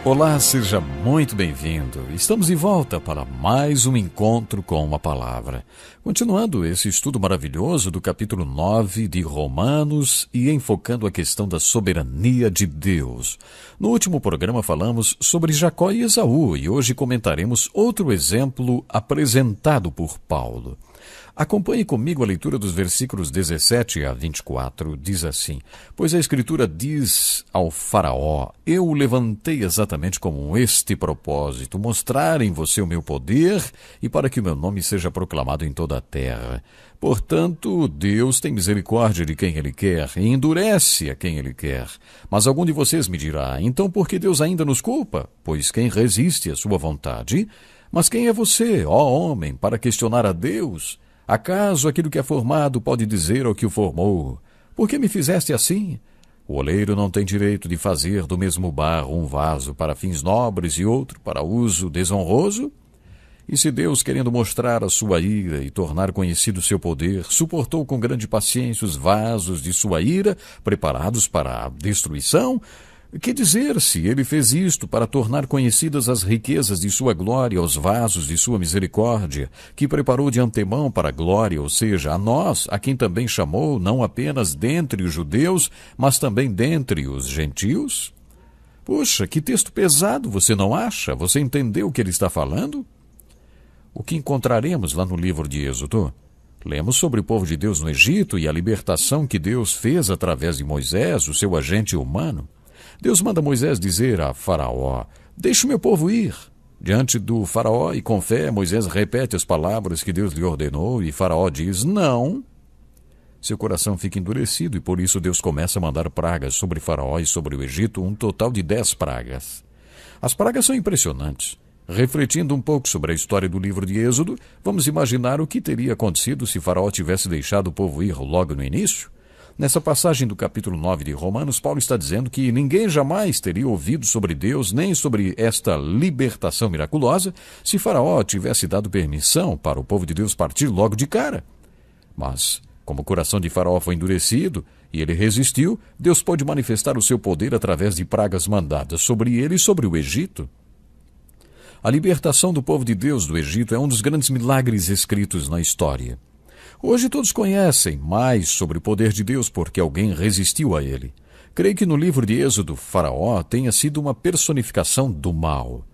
Olá, seja muito bem-vindo. Estamos de volta para mais um encontro com uma palavra. Continuando esse estudo maravilhoso do capítulo 9 de Romanos e enfocando a questão da soberania de Deus. No último programa falamos sobre Jacó e Esaú e hoje comentaremos outro exemplo apresentado por Paulo. Acompanhe comigo a leitura dos versículos 17 a 24. Diz assim: Pois a Escritura diz ao faraó, eu o levantei exatamente com este propósito, mostrar em você o meu poder e para que o meu nome seja proclamado em toda a terra. Portanto, Deus tem misericórdia de quem Ele quer e endurece a quem Ele quer. Mas algum de vocês me dirá, então por que Deus ainda nos culpa? Pois quem resiste à sua vontade? Mas quem é você, ó homem, para questionar a Deus? Acaso aquilo que é formado pode dizer ao que o formou, por que me fizeste assim? O oleiro não tem direito de fazer do mesmo barro um vaso para fins nobres e outro para uso desonroso? E se Deus, querendo mostrar a sua ira e tornar conhecido seu poder, suportou com grande paciência os vasos de sua ira, preparados para a destruição? Que dizer se ele fez isto para tornar conhecidas as riquezas de sua glória aos vasos de sua misericórdia, que preparou de antemão para a glória, ou seja, a nós, a quem também chamou, não apenas dentre os judeus, mas também dentre os gentios? Puxa, que texto pesado, você não acha? Você entendeu o que ele está falando? O que encontraremos lá no livro de Êxodo? Lemos sobre o povo de Deus no Egito e a libertação que Deus fez através de Moisés, o seu agente humano. Deus manda Moisés dizer a Faraó, deixe o meu povo ir. Diante do Faraó e com fé, Moisés repete as palavras que Deus lhe ordenou e Faraó diz, não. Seu coração fica endurecido e por isso Deus começa a mandar pragas sobre Faraó e sobre o Egito, um total de 10 pragas. As pragas são impressionantes. Refletindo um pouco sobre a história do livro de Êxodo, vamos imaginar o que teria acontecido se Faraó tivesse deixado o povo ir logo no início. Nessa passagem do capítulo 9 de Romanos, Paulo está dizendo que ninguém jamais teria ouvido sobre Deus nem sobre esta libertação miraculosa se Faraó tivesse dado permissão para o povo de Deus partir logo de cara. Mas, como o coração de Faraó foi endurecido e ele resistiu, Deus pôde manifestar o seu poder através de pragas mandadas sobre ele e sobre o Egito. A libertação do povo de Deus do Egito é um dos grandes milagres escritos na história. Hoje todos conhecem mais sobre o poder de Deus porque alguém resistiu a ele. Creio que no livro de Êxodo, Faraó tenha sido uma personificação do mal.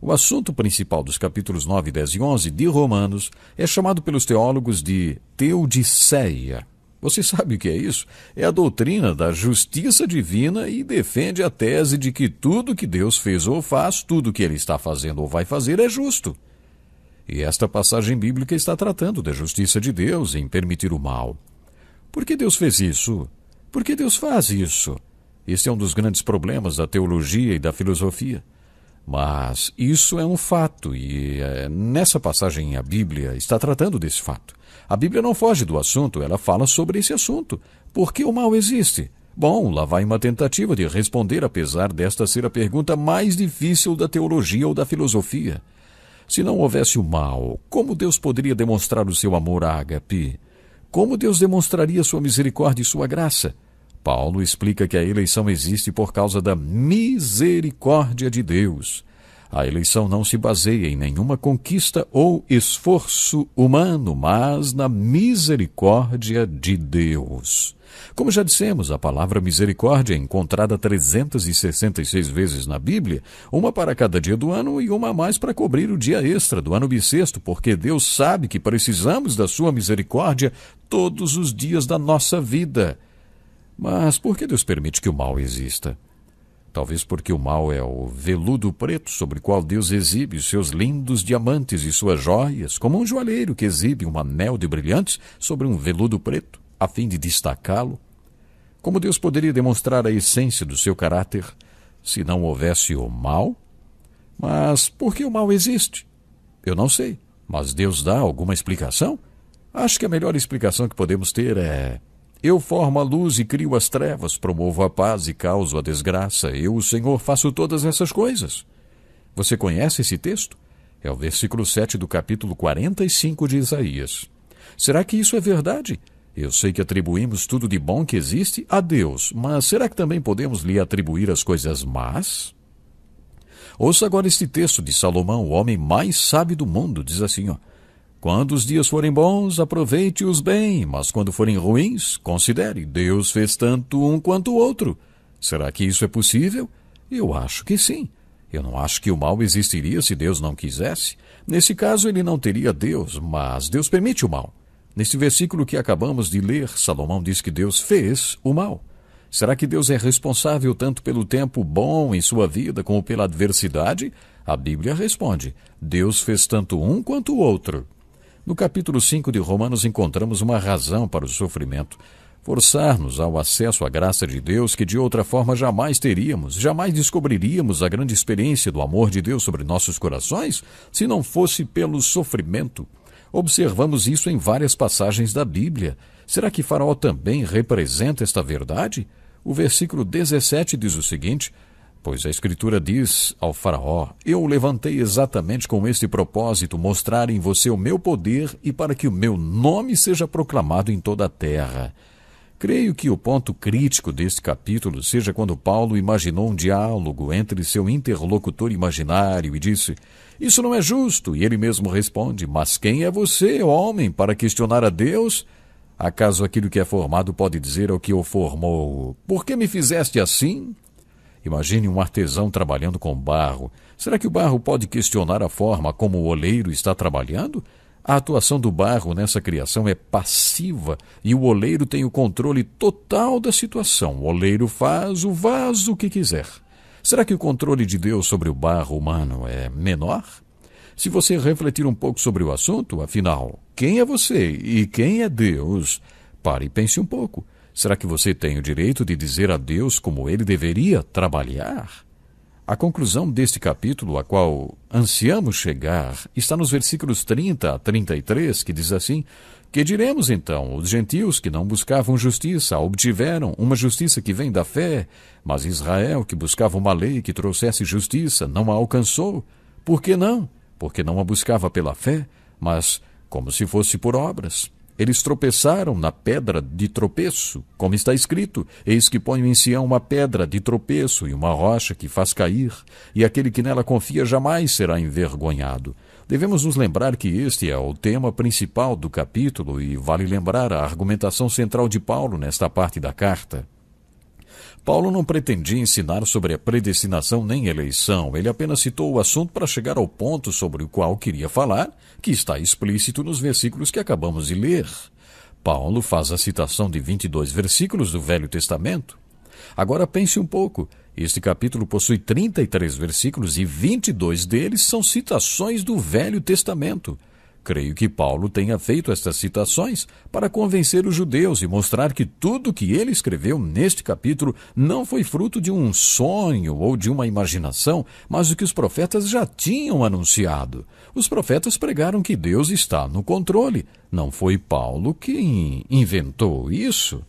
O assunto principal dos capítulos 9, 10 e 11 de Romanos é chamado pelos teólogos de teodiceia. Você sabe o que é isso? É a doutrina da justiça divina e defende a tese de que tudo que Deus fez ou faz, tudo que ele está fazendo ou vai fazer é justo. E esta passagem bíblica está tratando da justiça de Deus em permitir o mal. Por que Deus fez isso? Por que Deus faz isso? Este é um dos grandes problemas da teologia e da filosofia. Mas isso é um fato e nessa passagem a Bíblia está tratando desse fato. A Bíblia não foge do assunto, ela fala sobre esse assunto. Por que o mal existe? Bom, lá vai uma tentativa de responder, apesar desta ser a pergunta mais difícil da teologia ou da filosofia. Se não houvesse o mal, como Deus poderia demonstrar o seu amor a ágape? Como Deus demonstraria sua misericórdia e sua graça? Paulo explica que a eleição existe por causa da misericórdia de Deus. A eleição não se baseia em nenhuma conquista ou esforço humano, mas na misericórdia de Deus. Como já dissemos, a palavra misericórdia é encontrada 366 vezes na Bíblia, uma para cada dia do ano e uma a mais para cobrir o dia extra do ano bissexto, porque Deus sabe que precisamos da sua misericórdia todos os dias da nossa vida. Mas por que Deus permite que o mal exista? Talvez porque o mal é o veludo preto sobre o qual Deus exibe os seus lindos diamantes e suas joias, como um joalheiro que exibe um anel de brilhantes sobre um veludo preto, a fim de destacá-lo. Como Deus poderia demonstrar a essência do seu caráter se não houvesse o mal? Mas por que o mal existe? Eu não sei, mas Deus dá alguma explicação? Acho que a melhor explicação que podemos ter é: eu formo a luz e crio as trevas, promovo a paz e causo a desgraça. Eu, o Senhor, faço todas essas coisas. Você conhece esse texto? É o versículo 7 do capítulo 45 de Isaías. Será que isso é verdade? Eu sei que atribuímos tudo de bom que existe a Deus, mas será que também podemos lhe atribuir as coisas más? Ouça agora este texto de Salomão, o homem mais sábio do mundo, diz assim, ó: quando os dias forem bons, aproveite-os bem, mas quando forem ruins, considere, Deus fez tanto um quanto o outro. Será que isso é possível? Eu acho que sim. Eu não acho que o mal existiria se Deus não quisesse. Nesse caso, ele não teria Deus, mas Deus permite o mal. Neste versículo que acabamos de ler, Salomão diz que Deus fez o mal. Será que Deus é responsável tanto pelo tempo bom em sua vida como pela adversidade? A Bíblia responde: Deus fez tanto um quanto o outro. No capítulo 5 de Romanos encontramos uma razão para o sofrimento: forçar-nos ao acesso à graça de Deus que de outra forma jamais teríamos, jamais descobriríamos a grande experiência do amor de Deus sobre nossos corações se não fosse pelo sofrimento. Observamos isso em várias passagens da Bíblia. Será que Faraó também representa esta verdade? O versículo 17 diz o seguinte: pois a Escritura diz ao Faraó: eu o levantei exatamente com este propósito, mostrar em você o meu poder e para que o meu nome seja proclamado em toda a terra. Creio que o ponto crítico deste capítulo seja quando Paulo imaginou um diálogo entre seu interlocutor imaginário e disse: isso não é justo. E ele mesmo responde: mas quem é você, homem, para questionar a Deus? Acaso aquilo que é formado pode dizer ao que o formou: por que me fizeste assim? Imagine um artesão trabalhando com barro. Será que o barro pode questionar a forma como o oleiro está trabalhando? A atuação do barro nessa criação é passiva e o oleiro tem o controle total da situação. O oleiro faz o vaso o que quiser. Será que o controle de Deus sobre o barro humano é menor? Se você refletir um pouco sobre o assunto, afinal, quem é você e quem é Deus? Pare e pense um pouco. Será que você tem o direito de dizer a Deus como ele deveria trabalhar? A conclusão deste capítulo, a qual ansiamos chegar, está nos versículos 30 a 33, que diz assim: que diremos então? Os gentios que não buscavam justiça obtiveram uma justiça que vem da fé, mas Israel, que buscava uma lei que trouxesse justiça, não a alcançou. Por que não? Porque não a buscava pela fé, mas como se fosse por obras. Eles tropeçaram na pedra de tropeço, como está escrito: eis que ponho em Sião uma pedra de tropeço e uma rocha que faz cair, e aquele que nela confia jamais será envergonhado. Devemos nos lembrar que este é o tema principal do capítulo e vale lembrar a argumentação central de Paulo nesta parte da carta. Paulo não pretendia ensinar sobre a predestinação nem eleição, ele apenas citou o assunto para chegar ao ponto sobre o qual queria falar, que está explícito nos versículos que acabamos de ler. Paulo faz a citação de 22 versículos do Velho Testamento. Agora pense um pouco, este capítulo possui 33 versículos e 22 deles são citações do Velho Testamento. Creio que Paulo tenha feito estas citações para convencer os judeus e mostrar que tudo que ele escreveu neste capítulo não foi fruto de um sonho ou de uma imaginação, mas o que os profetas já tinham anunciado. Os profetas pregaram que Deus está no controle. Não foi Paulo quem inventou isso.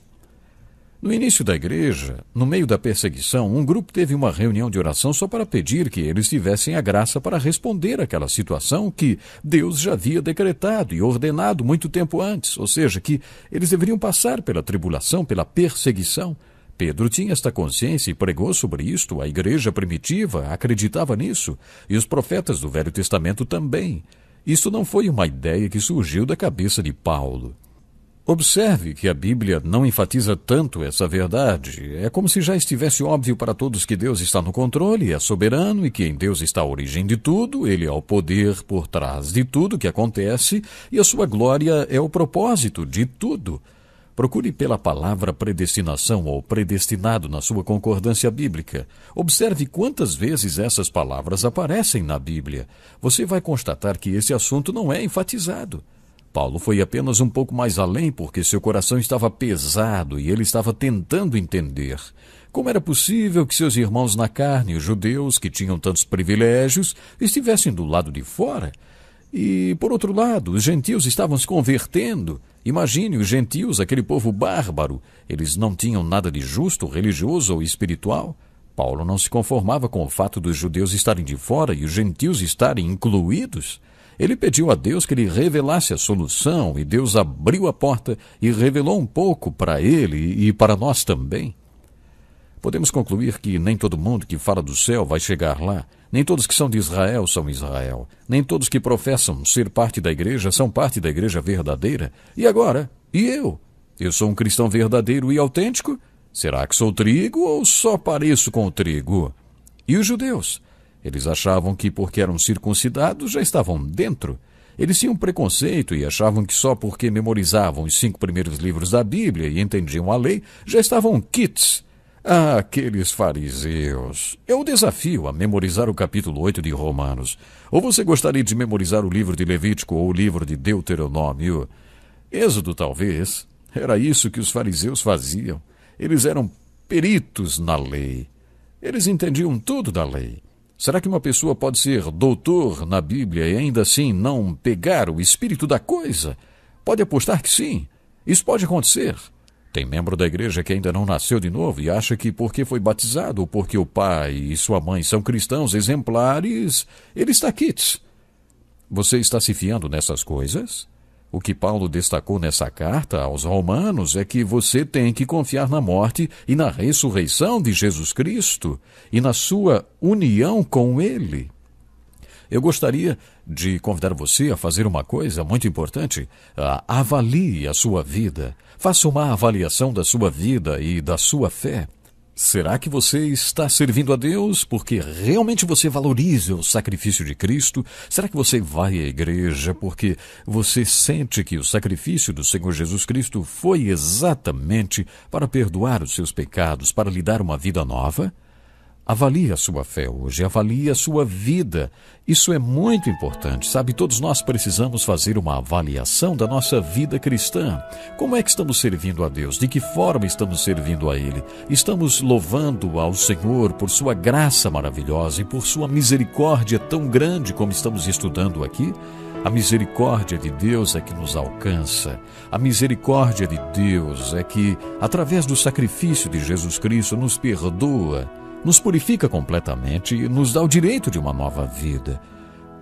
No início da igreja, no meio da perseguição, um grupo teve uma reunião de oração só para pedir que eles tivessem a graça para responder àquela situação que Deus já havia decretado e ordenado muito tempo antes, ou seja, que eles deveriam passar pela tribulação, pela perseguição. Pedro tinha esta consciência e pregou sobre isto, a igreja primitiva acreditava nisso, e os profetas do Velho Testamento também. Isso não foi uma ideia que surgiu da cabeça de Paulo. Observe que a Bíblia não enfatiza tanto essa verdade. É como se já estivesse óbvio para todos que Deus está no controle, é soberano e que em Deus está a origem de tudo, Ele é o poder por trás de tudo que acontece e a sua glória é o propósito de tudo. Procure pela palavra predestinação ou predestinado na sua concordância bíblica. Observe quantas vezes essas palavras aparecem na Bíblia. Você vai constatar que esse assunto não é enfatizado. Paulo foi apenas um pouco mais além porque seu coração estava pesado e ele estava tentando entender. Como era possível que seus irmãos na carne, os judeus, que tinham tantos privilégios, estivessem do lado de fora? E, por outro lado, os gentios estavam se convertendo. Imagine os gentios, aquele povo bárbaro. Eles não tinham nada de justo, religioso ou espiritual. Paulo não se conformava com o fato dos judeus estarem de fora e os gentios estarem incluídos. Ele pediu a Deus que lhe revelasse a solução, e Deus abriu a porta e revelou um pouco para ele e para nós também. Podemos concluir que nem todo mundo que fala do céu vai chegar lá. Nem todos que são de Israel são Israel. Nem todos que professam ser parte da igreja são parte da igreja verdadeira. E agora? E eu? Eu sou um cristão verdadeiro e autêntico? Será que sou trigo ou só pareço com o trigo? E os judeus? Eles achavam que porque eram circuncidados já estavam dentro. Eles tinham preconceito e achavam que só porque memorizavam os 5 primeiros livros da Bíblia e entendiam a lei, já estavam quites. Ah, aqueles fariseus! Eu o desafio a memorizar o capítulo 8 de Romanos. Ou você gostaria de memorizar o livro de Levítico ou o livro de Deuteronômio? Êxodo, talvez. Era isso que os fariseus faziam. Eles eram peritos na lei. Eles entendiam tudo da lei. Será que uma pessoa pode ser doutor na Bíblia e ainda assim não pegar o espírito da coisa? Pode apostar que sim. Isso pode acontecer. Tem membro da igreja que ainda não nasceu de novo e acha que porque foi batizado ou porque o pai e sua mãe são cristãos exemplares, ele está quites. Você está se fiando nessas coisas? O que Paulo destacou nessa carta aos Romanos é que você tem que confiar na morte e na ressurreição de Jesus Cristo e na sua união com Ele. Eu gostaria de convidar você a fazer uma coisa muito importante. Avalie a sua vida. Faça uma avaliação da sua vida e da sua fé. Será que você está servindo a Deus porque realmente você valoriza o sacrifício de Cristo? Será que você vai à igreja porque você sente que o sacrifício do Senhor Jesus Cristo foi exatamente para perdoar os seus pecados, para lhe dar uma vida nova? Avalie a sua fé hoje, avalie a sua vida. Isso é muito importante, sabe? Todos nós precisamos fazer uma avaliação da nossa vida cristã. Como é que estamos servindo a Deus? De que forma estamos servindo a Ele? Estamos louvando ao Senhor por sua graça maravilhosa e por sua misericórdia tão grande como estamos estudando aqui? A misericórdia de Deus é que nos alcança. A misericórdia de Deus é que, através do sacrifício de Jesus Cristo, nos perdoa, nos purifica completamente e nos dá o direito de uma nova vida.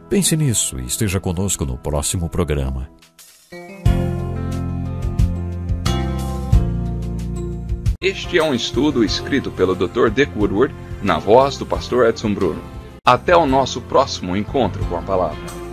Pense nisso e esteja conosco no próximo programa. Este é um estudo escrito pelo Dr. Dick Woodward, na voz do pastor Edson Bruno. Até o nosso próximo encontro com a palavra.